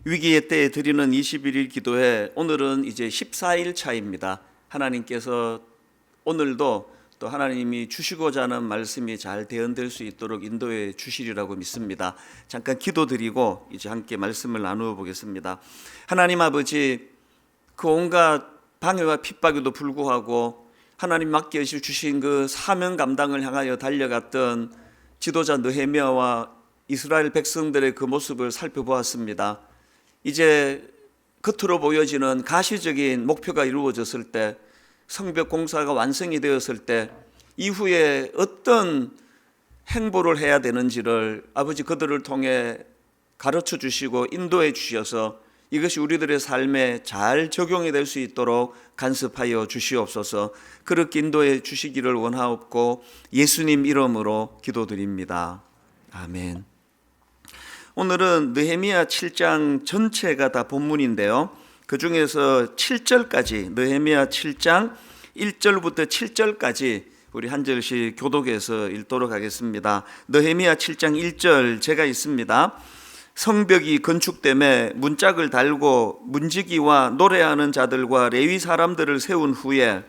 위기의 때에 드리는 21일 기도회, 오늘은 이제 14일 차입니다. 하나님께서 오늘도 또 하나님이 주시고자 하는 말씀이 잘 대언될 수 있도록 인도해 주시리라고 믿습니다. 잠깐 기도드리고 이제 함께 말씀을 나누어 보겠습니다. 하나님 아버지, 그 온갖 방해와 핍박에도 불구하고 하나님 맡겨 주신 그 사명 감당을 향하여 달려갔던 지도자 느헤미야와 이스라엘 백성들의 그 모습을 살펴보았습니다. 이제 겉으로 보여지는 가시적인 목표가 이루어졌을 때, 성벽 공사가 완성이 되었을 때 이후에 어떤 행보를 해야 되는지를 아버지 그들을 통해 가르쳐 주시고 인도해 주셔서 이것이 우리들의 삶에 잘 적용이 될 수 있도록 간섭하여 주시옵소서. 그렇게 인도해 주시기를 원하옵고 예수님 이름으로 기도드립니다. 아멘. 오늘은 느헤미야 7장 전체가 다 본문인데요, 그 중에서 7절까지, 느헤미야 7장 1절부터 7절까지 우리 한 절씩 교독해서 읽도록 하겠습니다. 느헤미야 7장 1절 제가 읽습니다. 성벽이 건축됨에 문짝을 달고 문지기와 노래하는 자들과 레위 사람들을 세운 후에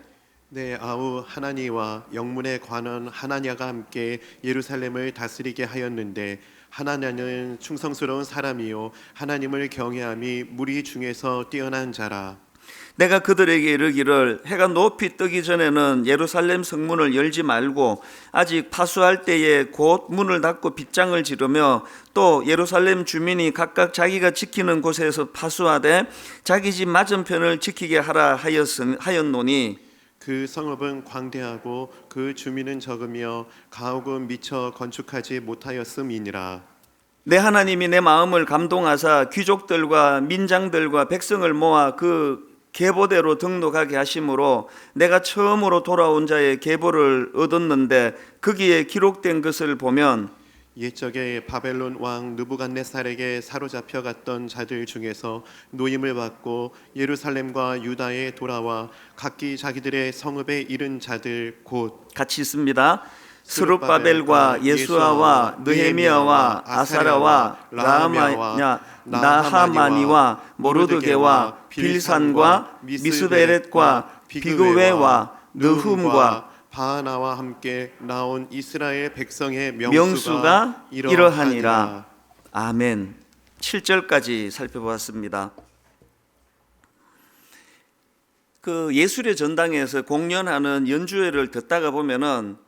내 아우 하나니와 영문에 관한 하나냐가 함께 예루살렘을 다스리게 하였는데, 하나냐는 충성스러운 사람이요 하나님을 경외함이 무리 중에서 뛰어난 자라. 내가 그들에게 이르기를 해가 높이 뜨기 전에는 예루살렘 성문을 열지 말고 아직 파수할 때에 곧 문을 닫고 빗장을 지르며 또 예루살렘 주민이 각각 자기가 지키는 곳에서 파수하되 자기 집 맞은편을 지키게 하라 하였노니, 그 성읍은 광대하고 그 주민은 적으며 가옥은 미처 건축하지 못하였음이니라. 내 하나님이 내 마음을 감동하사 귀족들과 민장들과 백성을 모아 그 계보대로 등록하게 하심으로 내가 처음으로 돌아온 자의 계보를 얻었는데 거기에 기록된 것을 보면 옛적에 바벨론 왕 느부갓네살에게 사로잡혀 갔던 자들 중에서 노임을 받고 예루살렘과 유다에 돌아와 각기 자기들의 성읍에 이른 자들 곧 같이 있습니다. 스룹바벨과 예수아와 느헤미야와 아사랴와 라하마냐 나하마니와 모르드게와 빌산과 미스베렛과 비그웨와 느훔과 바하나와 함께 나온 이스라엘 백성의 명수가 이러하니라. 아멘. 7절까지 살펴보았습니다. 그 예술의 전당에서 공연하는 연주회를 듣다가 보면은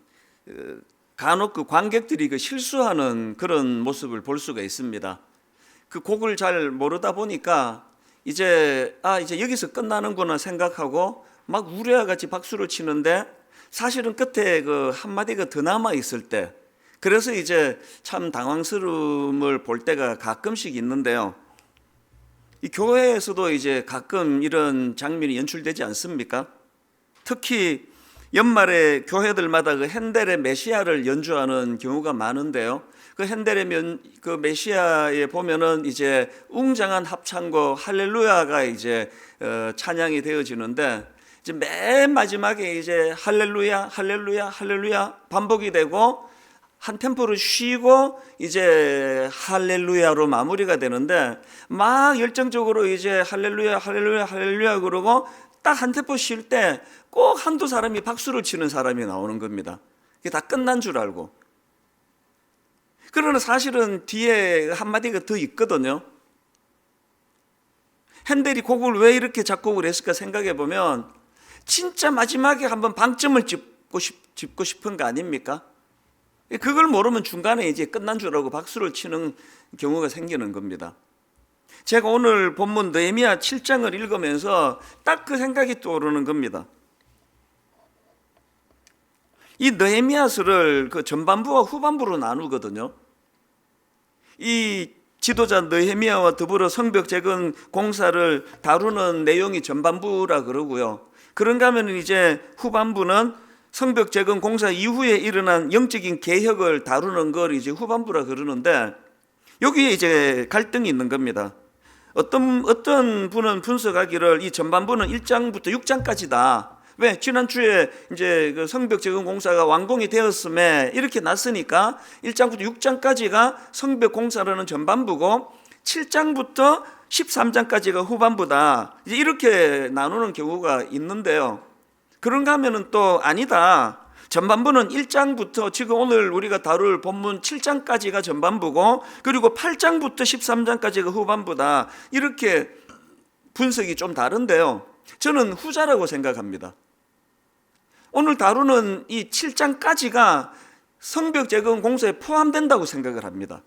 간혹 그 관객들이 그 실수하는 그런 모습을 볼 수가 있습니다. 그 곡을 잘 모르다 보니까 이제 여기서 끝나는구나 생각하고 막 우레와 같이 박수를 치는데 사실은 끝에 그 한마디가 더 남아 있을 때, 그래서 이제 참 당황스러움을 볼 때가 가끔씩 있는데요. 이 교회에서도 이제 가끔 이런 장면이 연출되지 않습니까? 특히 연말에 교회들마다 그 핸델의 메시아를 연주하는 경우가 많은데요. 그 핸델의 그 메시아에 보면은 이제 웅장한 합창곡 할렐루야가 이제 찬양이 되어지는데, 이제 맨 마지막에 이제 할렐루야 할렐루야 할렐루야 반복이 되고 한 템포를 쉬고 이제 할렐루야로 마무리가 되는데, 막 열정적으로 이제 할렐루야 할렐루야 할렐루야 그러고 딱 한 템포 쉴 때 꼭 한두 사람이 박수를 치는 사람이 나오는 겁니다. 그게 다 끝난 줄 알고. 그러나 사실은 뒤에 한마디가 더 있거든요. 핸델이 곡을 왜 이렇게 작곡을 했을까 생각해 보면 진짜 마지막에 한번 방점을 짚고 싶은 거 아닙니까? 그걸 모르면 중간에 이제 끝난 줄 알고 박수를 치는 경우가 생기는 겁니다. 제가 오늘 본문 느헤미야 7장을 읽으면서 딱 그 생각이 떠오르는 겁니다. 이 느헤미야서를 그 전반부와 후반부로 나누거든요. 이 지도자 느헤미야와 더불어 성벽 재건 공사를 다루는 내용이 전반부라 그러고요. 그런가 하면 이제 후반부는 성벽 재건 공사 이후에 일어난 영적인 개혁을 다루는 걸 이제 후반부라 그러는데, 여기에 이제 갈등이 있는 겁니다. 어떤 분은 분석하기를 이 전반부는 1장부터 6장까지다. 왜? 지난주에 이제 그 성벽 재건 공사가 완공이 되었음에 이렇게 났으니까 1장부터 6장까지가 성벽 공사라는 전반부고 7장부터 13장까지가 후반부다. 이제 이렇게 나누는 경우가 있는데요. 그런가 하면은 또 아니다. 전반부는 1장부터 지금 오늘 우리가 다룰 본문 7장까지가 전반부고, 그리고 8장부터 13장까지가 후반부다. 이렇게 분석이 좀 다른데요. 저는 후자라고 생각합니다. 오늘 다루는 이 7장까지가 성벽 재건 공사에 포함된다고 생각을 합니다.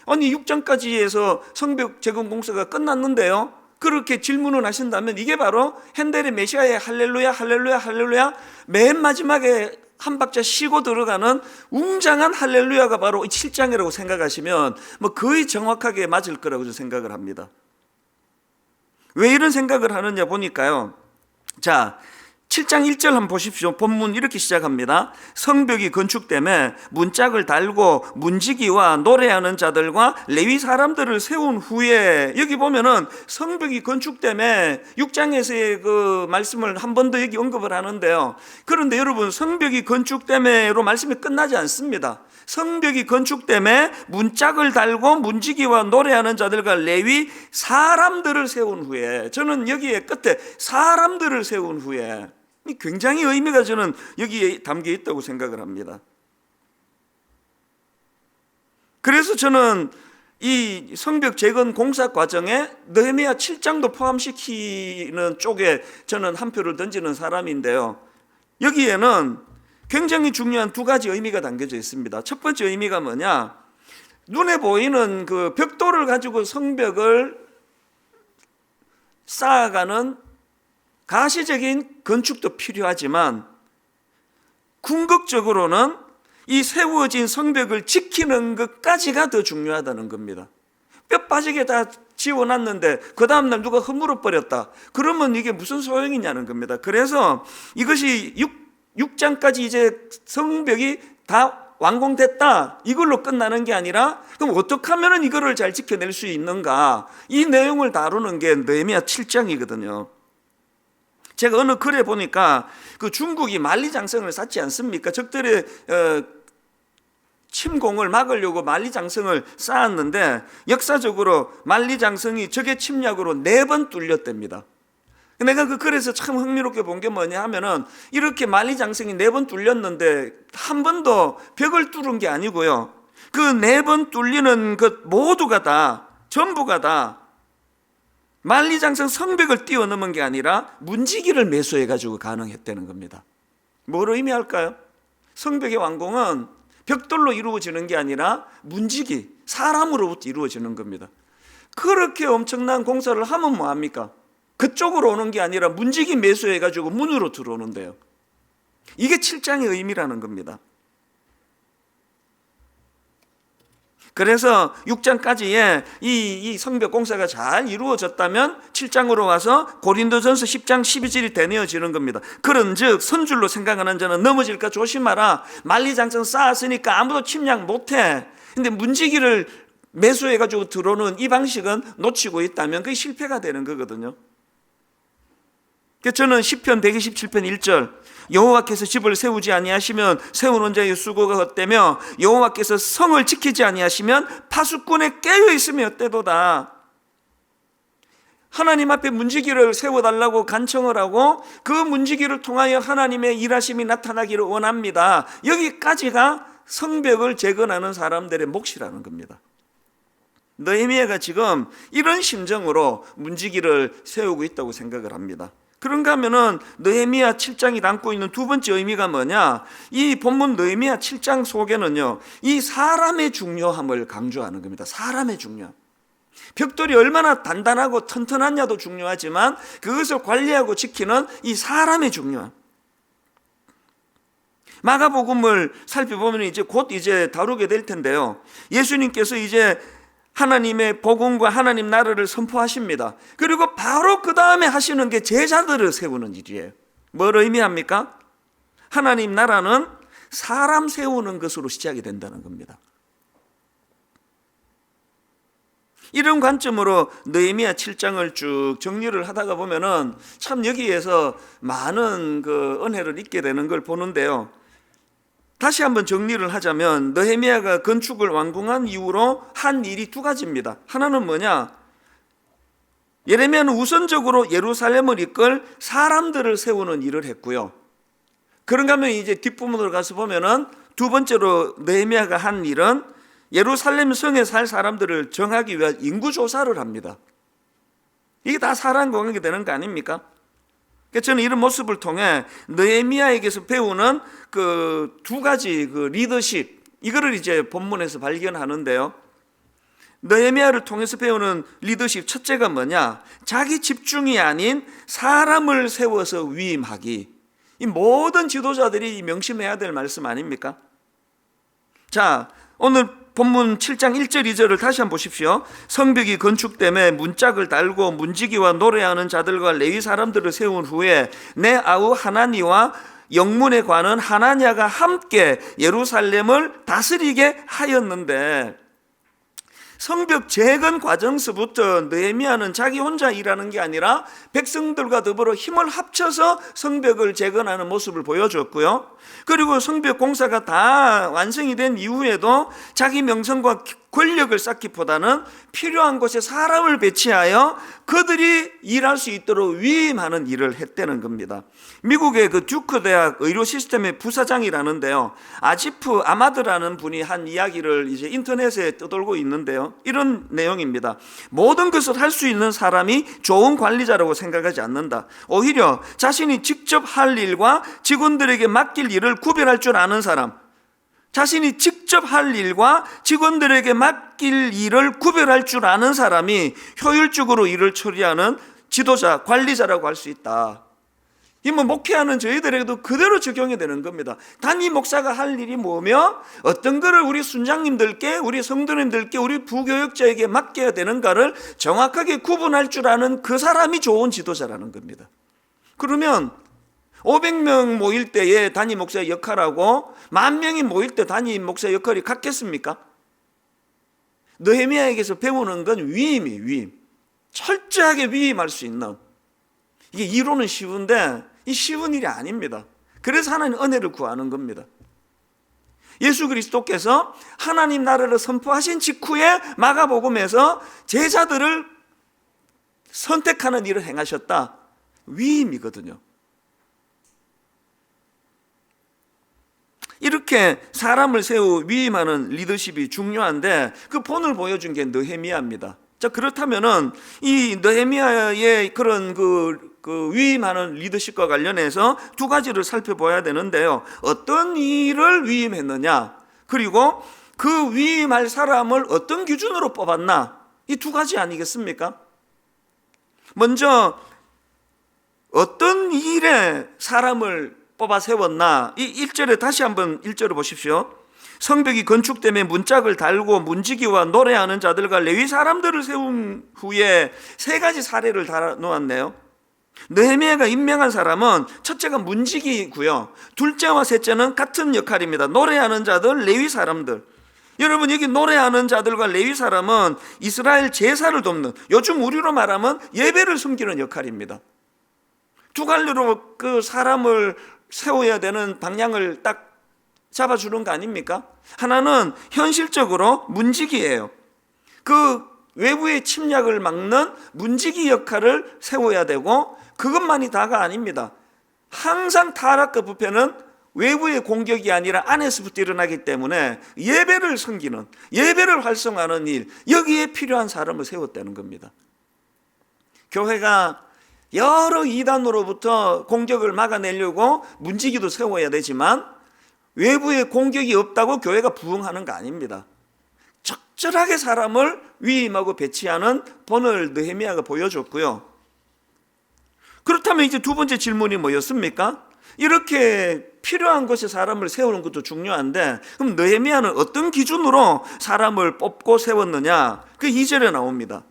아니 6장까지 해서 성벽 재건 공사가 끝났는데요, 그렇게 질문을 하신다면 이게 바로 핸델의 메시아의 할렐루야 할렐루야 할렐루야 맨 마지막에 한 박자 쉬고 들어가는 웅장한 할렐루야가 바로 이 7장이라고 생각하시면 뭐 거의 정확하게 맞을 거라고 저는 생각을 합니다. 왜 이런 생각을 하느냐 보니까요, 자 7장 1절 한번 보십시오. 본문 이렇게 시작합니다. 성벽이 건축됨에 문짝을 달고 문지기와 노래하는 자들과 레위 사람들을 세운 후에, 여기 보면은 성벽이 건축됨에 6장에서의 그 말씀을 한 번 더 여기 언급을 하는데요. 그런데 여러분, 성벽이 건축됨에로 말씀이 끝나지 않습니다. 성벽이 건축됨에 문짝을 달고 문지기와 노래하는 자들과 레위 사람들을 세운 후에, 저는 여기에 끝에 사람들을 세운 후에, 굉장히 의미가 저는 여기에 담겨 있다고 생각을 합니다. 그래서 저는 이 성벽 재건 공사 과정에 느헤미야 7장도 포함시키는 쪽에 저는 한 표를 던지는 사람인데요, 여기에는 굉장히 중요한 두 가지 의미가 담겨져 있습니다. 첫 번째 의미가 뭐냐, 눈에 보이는 그 벽돌을 가지고 성벽을 쌓아가는 가시적인 건축도 필요하지만 궁극적으로는 이 세워진 성벽을 지키는 것까지가 더 중요하다는 겁니다. 뼈 빠지게 다 지워놨는데 그 다음날 누가 허물어 버렸다, 그러면 이게 무슨 소용이냐는 겁니다. 그래서 이것이 6장까지 이제 성벽이 다 완공됐다, 이걸로 끝나는 게 아니라 그럼 어떻게 하면 이거를 잘 지켜낼 수 있는가, 이 내용을 다루는 게 느헤미야 7장이거든요. 제가 어느 글에 보니까 그 중국이 만리장성을 쌓지 않습니까? 적들의 침공을 막으려고 만리장성을 쌓았는데 역사적으로 만리장성이 적의 침략으로 4번 뚫렸답니다. 내가 그 글에서 참 흥미롭게 본 게 뭐냐 하면은, 이렇게 만리장성이 4번 뚫렸는데 한 번도 벽을 뚫은 게 아니고요, 그 4번 뚫리는 것 모두가 다, 전부가 다 만리장성 성벽을 뛰어넘은 게 아니라 문지기를 매수해가지고 가능했다는 겁니다. 뭘 의미할까요? 성벽의 완공은 벽돌로 이루어지는 게 아니라 문지기, 사람으로부터 이루어지는 겁니다. 그렇게 엄청난 공사를 하면 뭐합니까? 그쪽으로 오는 게 아니라 문지기 매수해가지고 문으로 들어오는데요. 이게 7장의 의미라는 겁니다. 그래서 6장까지의 이 성벽 공사가 잘 이루어졌다면 7장으로 와서 고린도전서 10장 12절이 되뇌어지는 겁니다. 그런즉 선줄로 생각하는 자는 넘어질까 조심하라. 만리장성 쌓았으니까 아무도 침략 못해. 근데 문지기를 매수해가지고 들어오는 이 방식은 놓치고 있다면 그게 실패가 되는 거거든요. 저는 시편 127편 1절, 여호와께서 집을 세우지 아니하시면 세우는 자의 수고가 헛되며 여호와께서 성을 지키지 아니하시면 파수꾼에 깨어 있으며 헛되도다. 하나님 앞에 문지기를 세워달라고 간청을 하고 그 문지기를 통하여 하나님의 일하심이 나타나기를 원합니다. 여기까지가 성벽을 재건하는 사람들의 몫이라는 겁니다. 느헤미야가 지금 이런 심정으로 문지기를 세우고 있다고 생각을 합니다. 그런가 하면은 느헤미야 7장이 담고 있는 두 번째 의미가 뭐냐, 이 본문 느헤미야 7장 속에는요, 이 사람의 중요함을 강조하는 겁니다. 사람의 중요함. 벽돌이 얼마나 단단하고 튼튼하냐도 중요하지만 그것을 관리하고 지키는 이 사람의 중요함. 마가복음을 살펴보면 이제 곧 이제 다루게 될 텐데요, 예수님께서 이제 하나님의 복음과 하나님 나라를 선포하십니다. 그리고 바로 그 다음에 하시는 게 제자들을 세우는 일이에요. 뭘 의미합니까? 하나님 나라는 사람 세우는 것으로 시작이 된다는 겁니다. 이런 관점으로 느헤미야 7장을 쭉 정리를 하다가 보면은 참 여기에서 많은 그 은혜를 잊게 되는 걸 보는데요, 다시 한번 정리를 하자면 느헤미야가 건축을 완공한 이후로 한 일이 두 가지입니다. 하나는 뭐냐? 예레미야는 우선적으로 예루살렘을 이끌 사람들을 세우는 일을 했고요. 그런가 하면 이제 뒷부분으로 가서 보면은 두 번째로 느헤미야가 한 일은 예루살렘 성에 살 사람들을 정하기 위한 인구조사를 합니다. 이게 다 사람과 되는 거 아닙니까? 저는 이런 모습을 통해 느헤미야에게서 배우는 그 두 가지 그 리더십, 이거를 이제 본문에서 발견하는데요. 느헤미야를 통해서 배우는 리더십 첫째가 뭐냐? 자기 집중이 아닌 사람을 세워서 위임하기. 이 모든 지도자들이 명심해야 될 말씀 아닙니까? 자, 오늘 본문 7장 1절 2절을 다시 한번 보십시오. 성벽이 건축됨에 문짝을 달고 문지기와 노래하는 자들과 레위 사람들을 세운 후에 내 아우 하나니와 영문에 관한 하나냐가 함께 예루살렘을 다스리게 하였는데, 성벽 재건 과정서부터 느헤미야는 자기 혼자 일하는 게 아니라 백성들과 더불어 힘을 합쳐서 성벽을 재건하는 모습을 보여줬고요. 그리고 성벽 공사가 다 완성이 된 이후에도 자기 명성과 권력을 쌓기보다는 필요한 곳에 사람을 배치하여 그들이 일할 수 있도록 위임하는 일을 했다는 겁니다. 미국의 그 듀크 대학 의료 시스템의 부사장이라는데요, 아지프 아마드라는 분이 한 이야기를 이제 인터넷에 떠돌고 있는데요, 이런 내용입니다. 모든 것을 할 수 있는 사람이 좋은 관리자라고 생각하지 않는다. 오히려 자신이 직접 할 일과 직원들에게 맡길 일을 구별할 줄 아는 사람, 자신이 직접 할 일과 직원들에게 맡길 일을 구별할 줄 아는 사람이 효율적으로 일을 처리하는 지도자, 관리자라고 할 수 있다. 이 뭐 목회하는 저희들에게도 그대로 적용이 되는 겁니다. 단임 목사가 할 일이 뭐며 어떤 거를 우리 순장님들께, 우리 성도님들께, 우리 부교역자에게 맡겨야 되는가를 정확하게 구분할 줄 아는 그 사람이 좋은 지도자라는 겁니다. 그러면 500명 모일 때의 단임 목사의 역할하고 10,000명이 모일 때 단임 목사의 역할이 같겠습니까? 느헤미야에게서 배우는 건 위임이에요. 위임. 철저하게 위임할 수 있는. 이게 이론은 쉬운데 이 쉬운 일이 아닙니다. 그래서 하나님 은혜를 구하는 겁니다. 예수 그리스도께서 하나님 나라를 선포하신 직후에 마가복음에서 제자들을 선택하는 일을 행하셨다. 위임이거든요. 이렇게 사람을 세우 위임하는 리더십이 중요한데 그 본을 보여준 게 느헤미야입니다. 자, 그렇다면은 이 느헤미야의 그런 그 위임하는 리더십과 관련해서 두 가지를 살펴봐야 되는데요. 어떤 일을 위임했느냐, 그리고 그 위임할 사람을 어떤 기준으로 뽑았나, 이 두 가지 아니겠습니까? 먼저 어떤 일에 사람을 뽑아 세웠나, 이 1절에 다시 한번 1절을 보십시오. 성벽이 건축됨에 문짝을 달고 문지기와 노래하는 자들과 레위 사람들을 세운 후에 세 가지 사례를 달아 놓았네요. 느헤미야가 임명한 사람은 첫째가 문지기고요, 둘째와 셋째는 같은 역할입니다. 노래하는 자들, 레위 사람들. 여러분, 여기 노래하는 자들과 레위 사람은 이스라엘 제사를 돕는, 요즘 우리로 말하면 예배를 섬기는 역할입니다. 두 갈래로 그 사람을 세워야 되는 방향을 딱 잡아주는 거 아닙니까? 하나는 현실적으로 문지기예요. 그 외부의 침략을 막는 문지기 역할을 세워야 되고, 그것만이 다가 아닙니다. 항상 타락과 부패는 외부의 공격이 아니라 안에서부터 일어나기 때문에 예배를 섬기는, 예배를 활성화하는 일, 여기에 필요한 사람을 세웠다는 겁니다. 교회가 여러 이단으로부터 공격을 막아내려고 문지기도 세워야 되지만 외부의 공격이 없다고 교회가 부흥하는 거 아닙니다. 적절하게 사람을 위임하고 배치하는 본을 느헤미야가 보여줬고요. 그렇다면 이제 두 번째 질문이 뭐였습니까? 이렇게 필요한 곳에 사람을 세우는 것도 중요한데, 그럼 느헤미야는 어떤 기준으로 사람을 뽑고 세웠느냐? 그 2절에 나옵니다.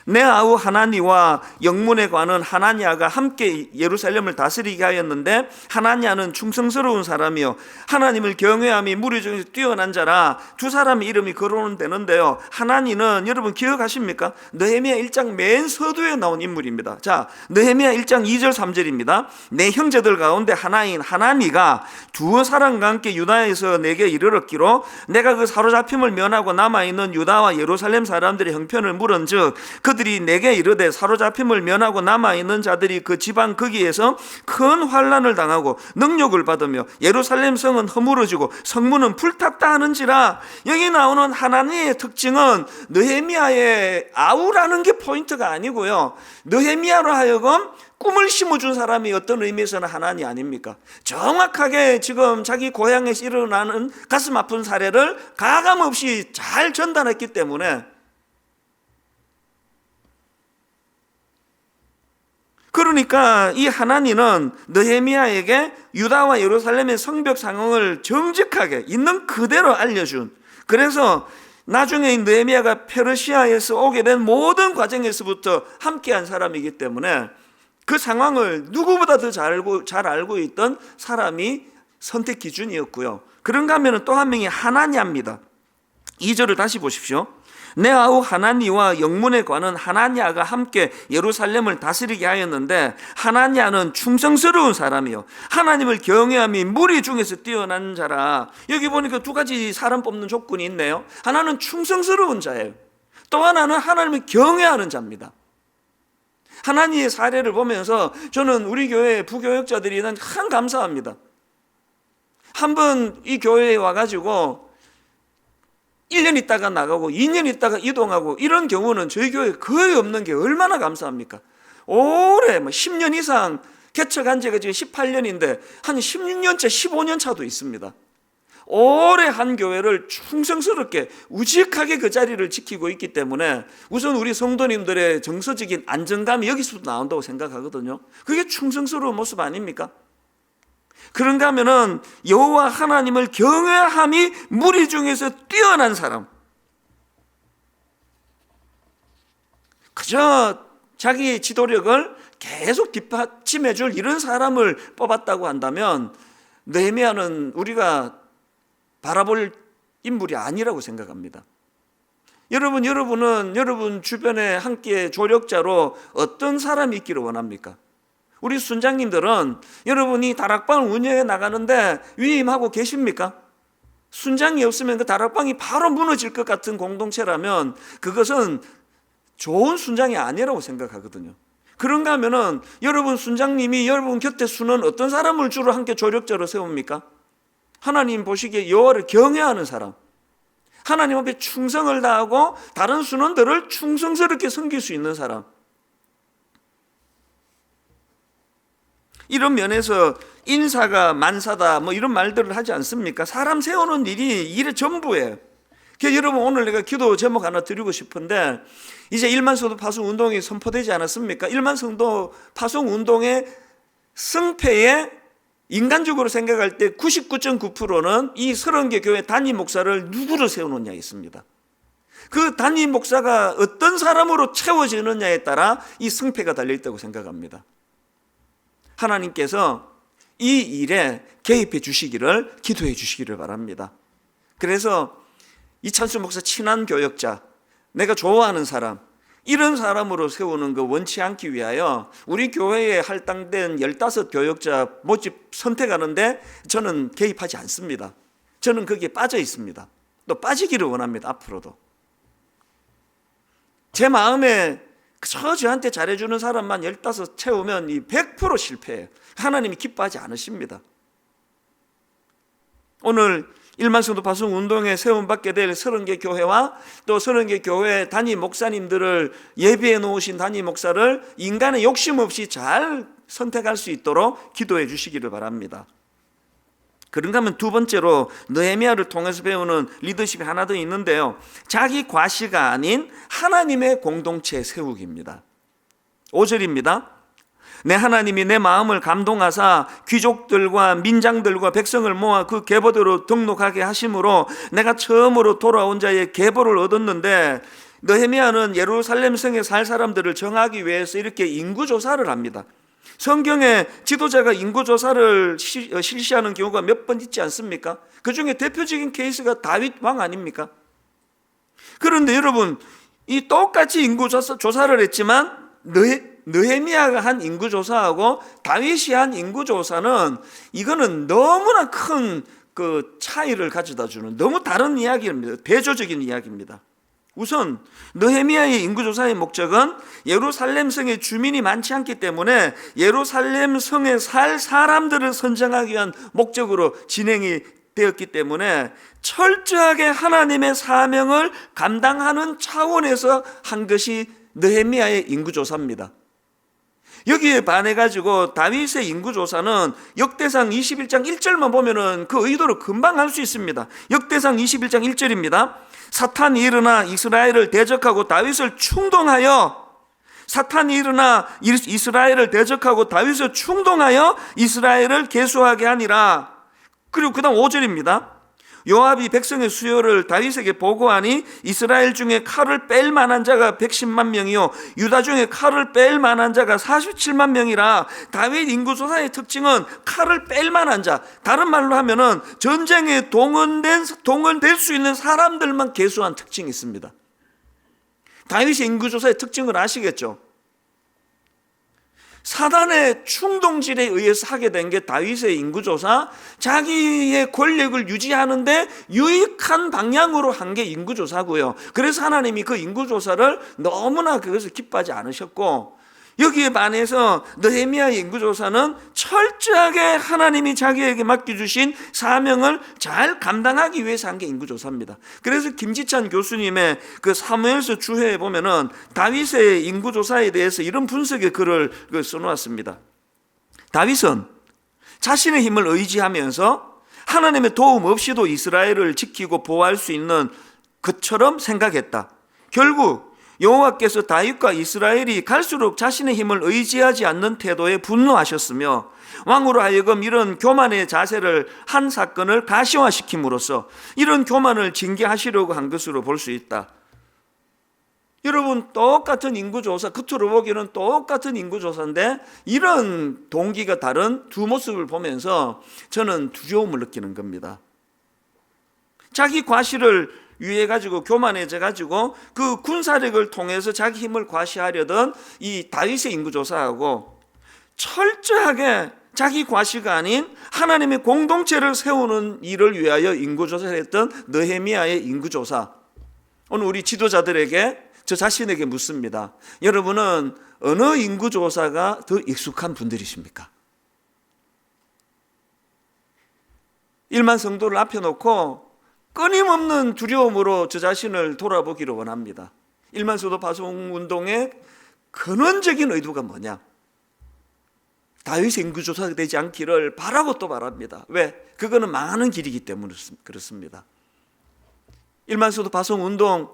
내 아우 하나니와 영문에 관한 하나냐가 함께 예루살렘을 다스리게 하였는데 하나냐는 충성스러운 사람이요 하나님을 경외함이 무리 중에서 뛰어난 자라. 두 사람의 이름이 거론되는데요, 하나니는 여러분 기억하십니까? 느헤미야 1장 맨 서두에 나온 인물입니다. 자, 느헤미야 1장 2절 3절입니다. 내 형제들 가운데 하나인 하나니가 두 사람과 함께 유다에서 내게 이르렀기로 내가 그 사로잡힘을 면하고 남아있는 유다와 예루살렘 사람들의 형편을 물은즉 그들이 내게 이르되 사로잡힘을 면하고 남아있는 자들이 그 지방 거기에서 큰 환난을 당하고 능욕을 받으며 예루살렘 성은 허물어지고 성문은 불탔다 하는지라. 여기 나오는 하나님의 특징은 느헤미야의 아우라는 게 포인트가 아니고요, 느헤미야로 하여금 꿈을 심어준 사람이 어떤 의미에서는 하나님 아닙니까? 정확하게 지금 자기 고향에서 일어나는 가슴 아픈 사례를 가감없이 잘 전달했기 때문에, 그러니까 이 하나님은 느헤미야에게 유다와 예루살렘의 성벽 상황을 정직하게 있는 그대로 알려준, 그래서 나중에 느헤미야가 페르시아에서 오게 된 모든 과정에서부터 함께한 사람이기 때문에 그 상황을 누구보다 더 잘 알고 있던 사람이 선택 기준이었고요. 그런가 하면 또 한 명이 하나냐입니다. 2절을 다시 보십시오. 내 아우 하나니와 영문에 관한 하나냐가 함께 예루살렘을 다스리게 하였는데 하나냐는 충성스러운 사람이요 하나님을 경외함이 무리 중에서 뛰어난 자라. 여기 보니까 두 가지 사람 뽑는 조건이 있네요. 하나는 충성스러운 자예요. 또 하나는 하나님을 경외하는 자입니다. 하나님의 사례를 보면서 저는 우리 교회 부교역자들이 참 감사합니다. 한번 이 교회에 와가지고 1년 있다가 나가고 2년 있다가 이동하고 이런 경우는 저희 교회에 거의 없는 게 얼마나 감사합니까? 오래 10년 이상 개척한 지가 지금 18년인데 한 16년차 15년 차도 있습니다. 오래 한 교회를 충성스럽게 우직하게 그 자리를 지키고 있기 때문에 우선 우리 성도님들의 정서적인 안정감이 여기서부터 나온다고 생각하거든요. 그게 충성스러운 모습 아닙니까? 그런가 하면은 여호와 하나님을 경외함이 무리 중에서 뛰어난 사람, 그저 자기 지도력을 계속 뒷받침해 줄 이런 사람을 뽑았다고 한다면 느헤미야는 우리가 바라볼 인물이 아니라고 생각합니다. 여러분은 여러분 주변에 함께 조력자로 어떤 사람이 있기를 원합니까? 우리 순장님들은 여러분이 다락방을 운영해 나가는데 위임하고 계십니까? 순장이 없으면 그 다락방이 바로 무너질 것 같은 공동체라면 그것은 좋은 순장이 아니라고 생각하거든요. 그런가 하면은 여러분 순장님이 여러분 곁에 수는 어떤 사람을 주로 함께 조력자로 세웁니까? 하나님 보시기에 여호와를 경외하는 사람, 하나님 앞에 충성을 다하고 다른 순원들을 충성스럽게 섬길 수 있는 사람. 이런 면에서 인사가 만사다 뭐 이런 말들을 하지 않습니까? 사람 세우는 일이 일의 전부예요. 그래서 여러분 오늘 내가 기도 제목 하나 드리고 싶은데, 이제 1만 성도 파송 운동이 선포되지 않았습니까? 1만 성도 파송 운동의 승패에 인간적으로 생각할 때 99.9%는 이 30개 교회 담임 목사를 누구를 세우느냐에 있습니다. 그 담임 목사가 어떤 사람으로 채워지느냐에 따라 이 승패가 달려있다고 생각합니다. 하나님께서 이 일에 개입해 주시기를 기도해 주시기를 바랍니다. 그래서 이찬수 목사 친한 교역자, 내가 좋아하는 사람, 이런 사람으로 세우는 거 원치 않기 위하여 우리 교회에 할당된 15교역자 모집 선택하는데 저는 개입하지 않습니다. 저는 거기에 빠져 있습니다. 또 빠지기를 원합니다. 앞으로도 제 마음에 저한테 잘해주는 사람만 15 채우면 100% 실패해요. 하나님이 기뻐하지 않으십니다. 오늘 1만 성도 파송 운동에 세움받게 될 30개 교회와 또 30개 교회 담임 목사님들을 예비해 놓으신 담임 목사를 인간의 욕심 없이 잘 선택할 수 있도록 기도해 주시기를 바랍니다. 그런가 하면 두 번째로 느헤미야를 통해서 배우는 리더십이 하나 더 있는데요, 자기 과시가 아닌 하나님의 공동체 세우기입니다. 5절입니다. 내 하나님이 내 마음을 감동하사 귀족들과 민장들과 백성을 모아 그 계보대로 등록하게 하심으로 내가 처음으로 돌아온 자의 계보를 얻었는데, 느헤미야는 예루살렘 성에 살 사람들을 정하기 위해서 이렇게 인구조사를 합니다. 성경에 지도자가 인구조사를 실시하는 경우가 몇 번 있지 않습니까? 그 중에 대표적인 케이스가 다윗 왕 아닙니까? 그런데 여러분, 이 똑같이 인구조사를 했지만 느헤미야가 한 인구조사하고 다윗이 한 인구조사는 이거는 너무나 큰 그 차이를 가져다 주는 너무 다른 이야기입니다. 대조적인 이야기입니다. 우선 느헤미야의 인구조사의 목적은 예루살렘 성에 주민이 많지 않기 때문에 예루살렘 성에 살 사람들을 선정하기 위한 목적으로 진행이 되었기 때문에 철저하게 하나님의 사명을 감당하는 차원에서 한 것이 느헤미야의 인구조사입니다. 여기에 반해가지고 다윗의 인구조사는 역대상 21장 1절만 보면은 그 의도를 금방 알 수 있습니다. 역대상 21장 1절입니다. 사탄이 일어나 이스라엘을 대적하고 다윗을 충동하여 이스라엘을 대적하고 다윗을 충동하여 이스라엘을 계수하게 하니라. 그리고 그 다음 5절입니다. 요압이 백성의 수요를 다윗에게 보고하니 이스라엘 중에 칼을 뺄 만한 자가 110만 명이요 유다 중에 칼을 뺄 만한 자가 47만 명이라. 다윗 인구조사의 특징은 칼을 뺄 만한 자, 다른 말로 하면은 전쟁에 동원될 수 있는 사람들만 계수한 특징이 있습니다. 다윗의 인구조사의 특징을 아시겠죠? 사단의 충동질에 의해서 하게 된 게 다윗의 인구조사, 자기의 권력을 유지하는데 유익한 방향으로 한 게 인구조사고요. 그래서 하나님이 그 인구조사를 너무나 그것을 기뻐하지 않으셨고, 여기에 반해서 느헤미야의 인구조사는 철저하게 하나님이 자기에게 맡겨주신 사명을 잘 감당하기 위해서 한 게 인구조사입니다. 그래서 김지찬 교수님의 그 사무엘서 주해에 보면은 다윗의 인구조사에 대해서 이런 분석의 글을 써놓았습니다. 다윗은 자신의 힘을 의지하면서 하나님의 도움 없이도 이스라엘을 지키고 보호할 수 있는 것처럼 생각했다. 결국 여호와께서 다윗과 이스라엘이 갈수록 자신의 힘을 의지하지 않는 태도에 분노하셨으며 왕으로 하여금 이런 교만의 자세를 한 사건을 가시화시킴으로써 이런 교만을 징계하시려고 한 것으로 볼 수 있다. 여러분, 똑같은 인구조사, 겉으로 보기에는 똑같은 인구조사인데 이런 동기가 다른 두 모습을 보면서 저는 두려움을 느끼는 겁니다. 자기 과실을 위해가지고 교만해져가지고 그 군사력을 통해서 자기 힘을 과시하려던 이 다윗의 인구조사하고 철저하게 자기 과시가 아닌 하나님의 공동체를 세우는 일을 위하여 인구조사를 했던 느헤미야의 인구조사. 오늘 우리 지도자들에게, 저 자신에게 묻습니다. 여러분은 어느 인구조사가 더 익숙한 분들이십니까? 1만 성도를 앞에 놓고 끊임없는 두려움으로 저 자신을 돌아보기를 원합니다. 1만 성도 파송운동의 근원적인 의도가 뭐냐? 다윗의 인구조사가 되지 않기를 바라고 또 바랍니다. 왜? 그거는 망하는 길이기 때문에 그렇습니다. 1만 성도 파송운동,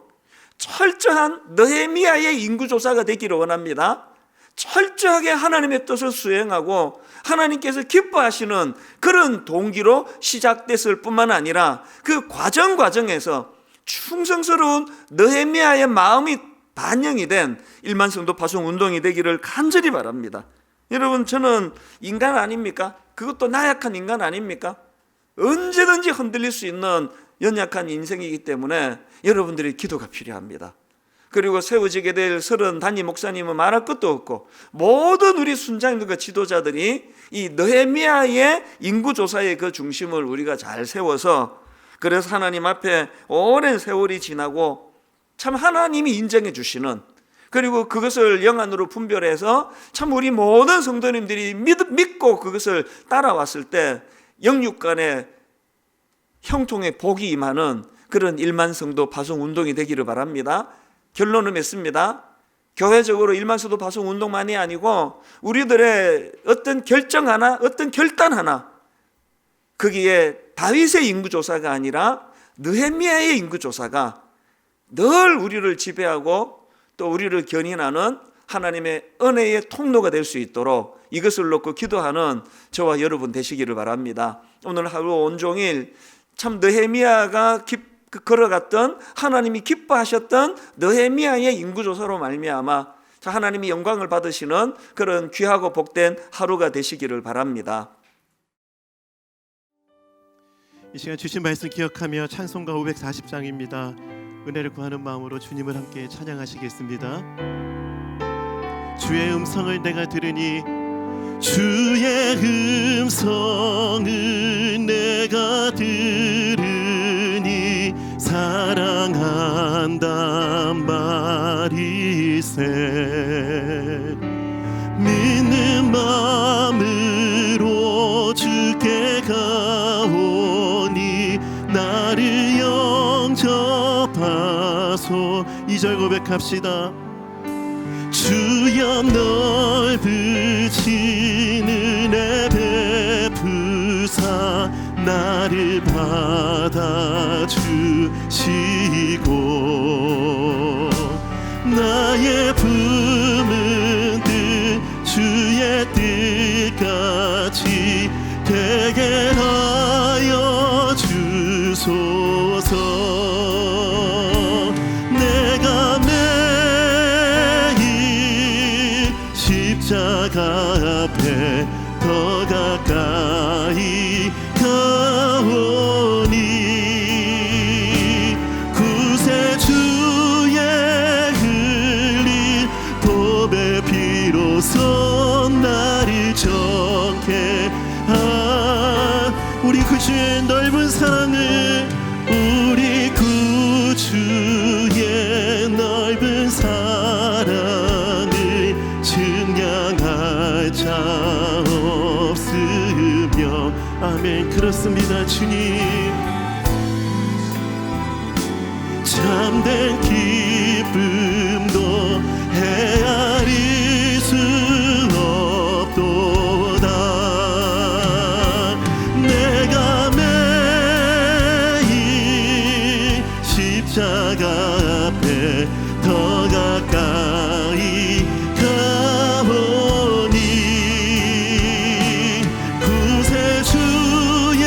철저한 느헤미야의 인구조사가 되기를 원합니다. 철저하게 하나님의 뜻을 수행하고 하나님께서 기뻐하시는 그런 동기로 시작됐을 뿐만 아니라 그 과정에서 충성스러운 느헤미야의 마음이 반영이 된 1만 성도 파송 운동이 되기를 간절히 바랍니다. 여러분, 저는 인간 아닙니까? 그것도 나약한 인간 아닙니까? 언제든지 흔들릴 수 있는 연약한 인생이기 때문에 여러분들의 기도가 필요합니다. 그리고 세워지게 될 30 단임 목사님은 말할 것도 없고 모든 우리 순장님과 지도자들이 이 느헤미야의 인구조사의 그 중심을 우리가 잘 세워서, 그래서 하나님 앞에 오랜 세월이 지나고 참 하나님이 인정해 주시는, 그리고 그것을 영안으로 분별해서 참 우리 모든 성도님들이 믿고 그것을 따라왔을 때 영육간의 형통의 복이 임하는 그런 1만 성도 파송 운동이 되기를 바랍니다. 결론을 맺습니다. 교회적으로 1만 성도 파송 운동만이 아니고 우리들의 어떤 결정 하나, 어떤 결단 하나, 거기에 다윗의 인구조사가 아니라 느헤미야의 인구조사가 늘 우리를 지배하고 또 우리를 견인하는 하나님의 은혜의 통로가 될 수 있도록 이것을 놓고 기도하는 저와 여러분 되시기를 바랍니다. 오늘 하루 온종일 참 느헤미야가 걸어갔던 하나님이 기뻐하셨던 느헤미야의 인구조사로 말미암아 하나님이 영광을 받으시는 그런 귀하고 복된 하루가 되시기를 바랍니다. 이 시간 주신 말씀 기억하며 찬송가 540장입니다. 은혜를 구하는 마음으로 주님을 함께 찬양하시겠습니다. 주의 음성을 내가 들으니 주의 음성을 내가 들으니 사랑한단 말이세 믿는 마음으로 주께 가오니 나를 영접하소. 2절 고백합시다. 주여 넓으신 은혜 베푸사 나를 받아주시고 나의 품은 뜻 주의 뜻같이 되게 하여 주소서. 내가 매일 십자가 앞에 더 가까이 가오니 구세주의 흘린 보배 피로써 나를 정케한 우리 구주의 넓은 사랑을 우리 구주의 넓은 사랑을 증량할 자 없으며 아멘. 그렇습니다. 주님 참된 기쁨도 헤아릴 수 없도다. 내가 매일 십자가 앞에 더 가까이 가오니 구세주의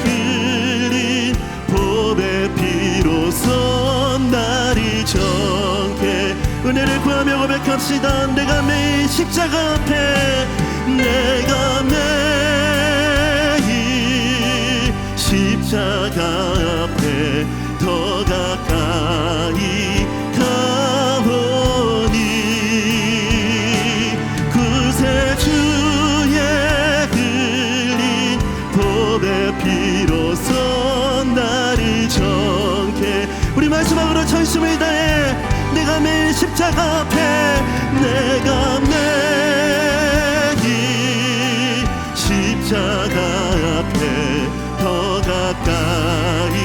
흘린 보배 피로써 나를 정케 은혜를 구하며 고백합시다. 내가 매일 십자가 앞에 내가 매일 십자가 앞에 더 가까이 가오니 구세주의 흘린 보배 피로써 나를 정케 우리 마지막으로 전심을 다해 내가 매일 십자가 앞에 내가 매일 십자가 앞에 더 가까이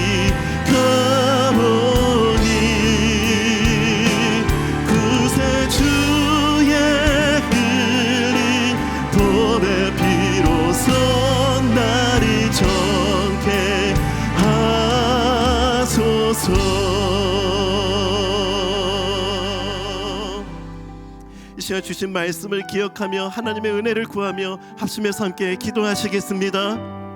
가오니 구세주의 흘린 보배 피로써 나를 정케 하소서. 이 시간 주신 말씀을 기억하며 하나님의 은혜를 구하며 합심해서 함께 기도하시겠습니다.